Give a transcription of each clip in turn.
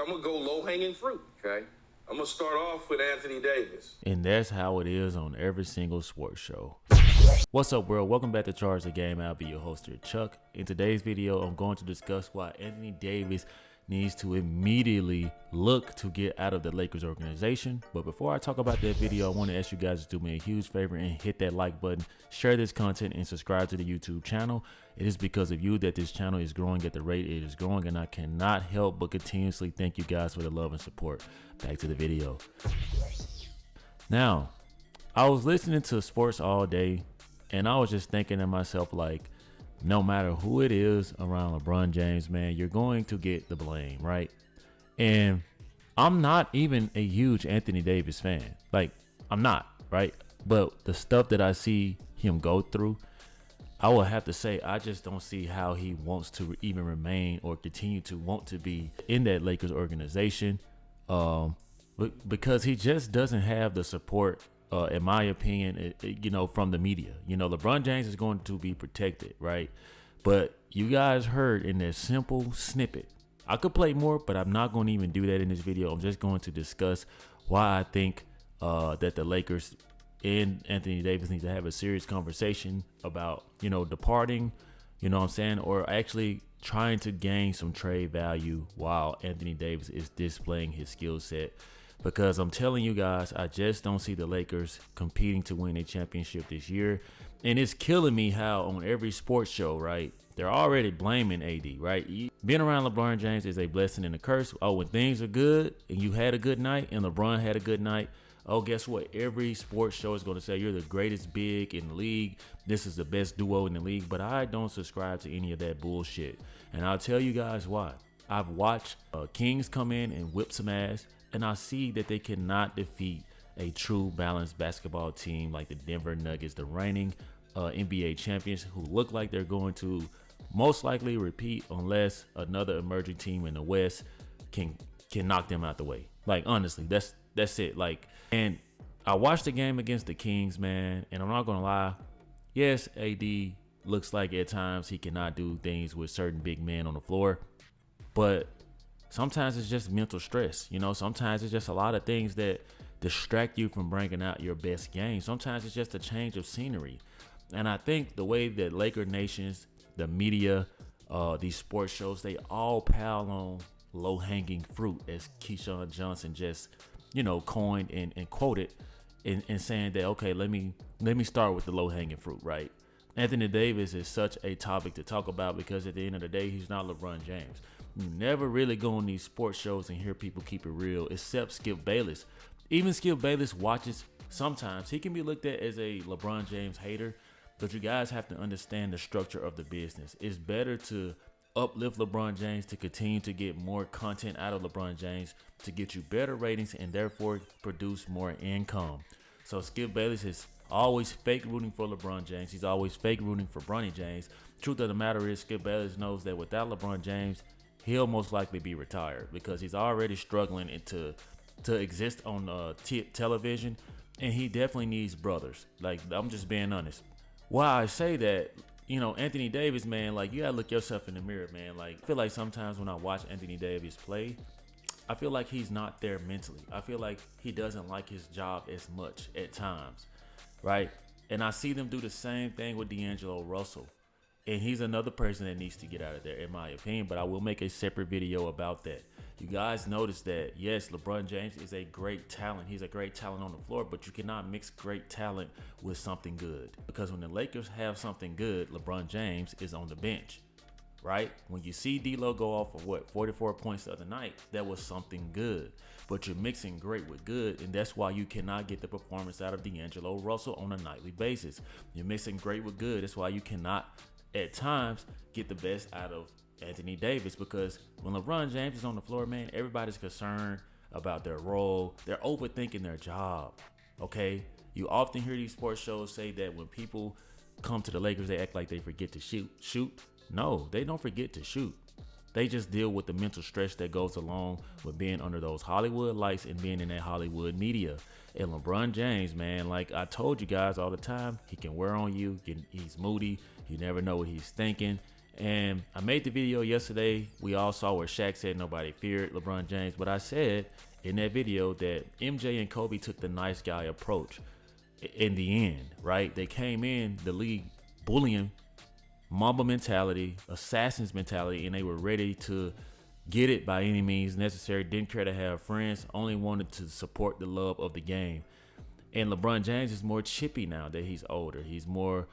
gonna go low hanging fruit. Okay. I'm gonna start off with Anthony Davis. And that's how it is on every single sports show. What's up, world? Welcome back to Charge the Game. I'll be your host here, Chuck. In today's video, I'm going to discuss why Anthony Davis needs to immediately look to get out of the Lakers organization. But before I talk about that video, I want to ask you guys to do me a huge favor and hit that like button, share this content, and subscribe to the YouTube channel. It is because of you that this channel is growing at the rate it is growing, and I cannot help but continuously thank you guys for the love and support. Back to the video. Now, I was listening to sports all day, and I was just thinking to myself, like, no matter who it is around LeBron James, man, you're going to get the blame, right? And I'm not even a huge Anthony Davis fan. Like, I'm not, right? But the stuff that I see him go through, I will have to say, I just don't see how he wants to even remain or continue to want to be in that Lakers organization. Because he just doesn't have the support, in my opinion, from the media. LeBron James is going to be protected, right? But you guys heard in that simple snippet, I could play more, but I'm not going to even do that in this video. I'm just going to discuss why I think that the Lakers and Anthony Davis need to have a serious conversation about, departing, or actually trying to gain some trade value while Anthony Davis is displaying his skill set. Because I'm telling you guys, I just don't see the Lakers competing to win a championship this year. And it's killing me how on every sports show, right, they're already blaming AD, right? Being around LeBron James is a blessing and a curse. Oh, when things are good and you had a good night and LeBron had a good night, oh, guess what? Every sports show is going to say you're the greatest big in the league. This is the best duo in the league. But I don't subscribe to any of that bullshit. And I'll tell you guys why. I've watched Kings come in and whip some ass, and I see that they cannot defeat a true balanced basketball team like the Denver Nuggets, the reigning NBA champions, who look like they're going to most likely repeat unless another emerging team in the West can knock them out the way. Like, honestly, that's it. Like, and I watched the game against the Kings, man, and I'm not gonna lie. Yes, AD looks like at times he cannot do things with certain big men on the floor, but sometimes it's just mental stress. Sometimes it's just a lot of things that distract you from bringing out your best game. Sometimes it's just a change of scenery. And I think the way that Laker nations, the media, these sports shows, they all pile on low-hanging fruit, as Keyshawn Johnson just, coined and quoted in saying that, okay, let me start with the low-hanging fruit, right? Anthony Davis is such a topic to talk about because at the end of the day, he's not LeBron James. You never really go on these sports shows and hear people keep it real, except Skip Bayless. Even Skip Bayless watches sometimes. He can be looked at as a LeBron James hater, but you guys have to understand the structure of the business. It's better to uplift LeBron James to continue to get more content out of LeBron James to get you better ratings and therefore produce more income. So Skip Bayless is always fake rooting for LeBron James. He's always fake rooting for Bronny James. Truth of the matter is, Skip Bayless knows that without LeBron James, he'll most likely be retired because he's already struggling to exist on television, and he definitely needs brothers. Like, I'm just being honest. Why I say that, Anthony Davis, man, like, you gotta look yourself in the mirror, man. Like, I feel like sometimes when I watch Anthony Davis play, I feel like he's not there mentally. I feel like he doesn't like his job as much at times, right? And I see them do the same thing with D'Angelo Russell. And he's another person that needs to get out of there, in my opinion. But I will make a separate video about that. You guys notice that, yes, LeBron James is a great talent. He's a great talent on the floor, but you cannot mix great talent with something good. Because when the Lakers have something good, LeBron James is on the bench, right? When you see D'Lo go off for 44 points the other night, that was something good. But you're mixing great with good, and that's why you cannot get the performance out of D'Angelo Russell on a nightly basis. You're mixing great with good. That's why you cannot at times get the best out of Anthony Davis, because when LeBron James is on the floor, man, everybody's concerned about their role. They're overthinking their job, okay? You often hear these sports shows say that when people come to the Lakers, they act like they forget to shoot. No, they don't forget to shoot. They just deal with the mental stress that goes along with being under those Hollywood lights and being in that Hollywood media. And LeBron James, man, like I told you guys all the time, he can wear on you. He's moody. You never know what he's thinking. And I made the video yesterday. We all saw where Shaq said nobody feared LeBron James. But I said in that video that MJ and Kobe took the nice guy approach in the end, right? They came in the league bullying, Mamba mentality, Assassins mentality, and they were ready to get it by any means necessary. Didn't care to have friends, only wanted to support the love of the game. And LeBron James is more chippy now that he's older. He's more,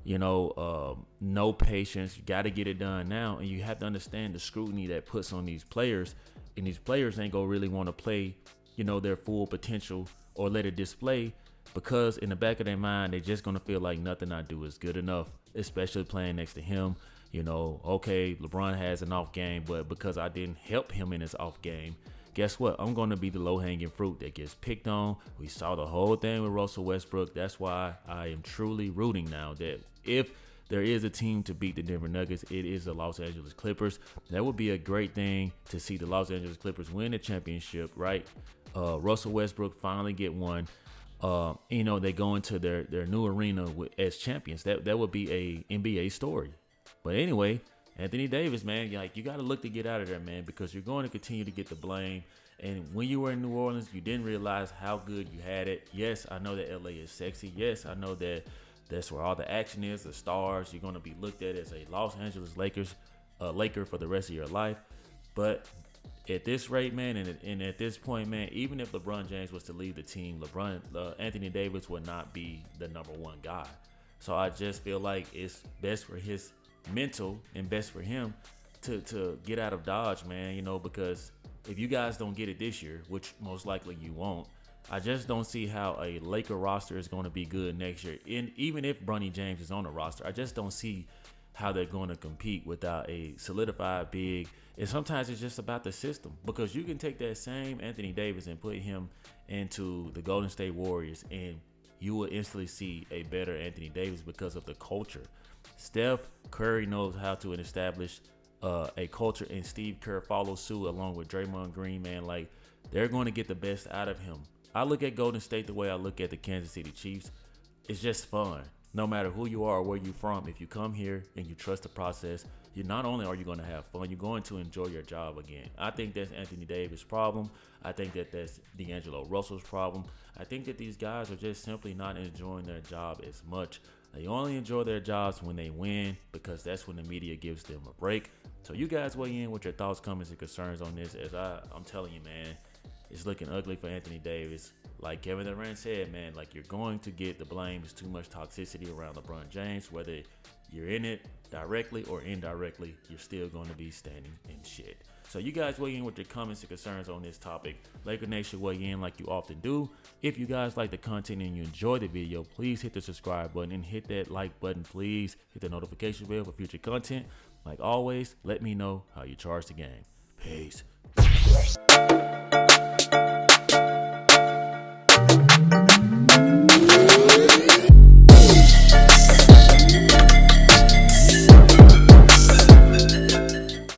no patience. You got to get it done now. And you have to understand the scrutiny that puts on these players. And these players ain't going to really want to play, their full potential or let it display, because in the back of their mind, they're just going to feel like nothing I do is good enough, especially playing next to him. Okay, LeBron has an off game, but because I didn't help him in his off game, guess what? I'm going to be the low-hanging fruit that gets picked on. We saw the whole thing with Russell Westbrook. That's why I am truly rooting now that if there is a team to beat the Denver Nuggets, it is the Los Angeles Clippers. That would be a great thing to see the Los Angeles Clippers win the championship, right? Russell Westbrook finally get one. They go into their new arena as champions. That would be a NBA story. But anyway, Anthony Davis, man, you got to look to get out of there, man, because you're going to continue to get the blame. And when you were in New Orleans, you didn't realize how good you had it. Yes, I know that LA is sexy. Yes, I know that that's where all the action is, the stars. You're going to be looked at as a Los Angeles Laker for the rest of your life. But at this rate, man, and at this point, man, even if LeBron James was to leave the team, Anthony Davis would not be the number one guy. So I just feel like it's best for his mental and best for him to get out of Dodge, man, because if you guys don't get it this year, which most likely you won't, I just don't see how a Laker roster is going to be good next year. And even if Bronny James is on the roster, I just don't see how they're going to compete without a solidified big. And sometimes it's just about the system, because you can take that same Anthony Davis and put him into the Golden State Warriors, and you will instantly see a better Anthony Davis because of the culture. Steph Curry knows how to establish a culture, and Steve Kerr follows suit along with Draymond Green, man. Like, they're going to get the best out of him. I look at Golden State the way I look at the Kansas City Chiefs. It's just fun. No matter who you are or where you're from, if you come here and you trust the process, you not only are you going to have fun, you're going to enjoy your job again. I think that's Anthony Davis' problem. I think that that's D'Angelo Russell's problem. I think that these guys are just simply not enjoying their job as much. They only enjoy their jobs when they win, because that's when the media gives them a break. So you guys weigh in with your thoughts, comments, and concerns on this. As I'm telling you, man, it's looking ugly for Anthony Davis. Like Kevin Durant said, man, like, you're going to get the blame. There's too much toxicity around LeBron James. Whether you're in it directly or indirectly, you're still going to be standing in shit. So you guys weigh in with your comments and concerns on this topic. Laker Nation, weigh in like you often do. If you guys like the content and you enjoy the video, please hit the subscribe button and hit that like button. Please hit the notification bell for future content. Like always, let me know how you charge the game. Peace.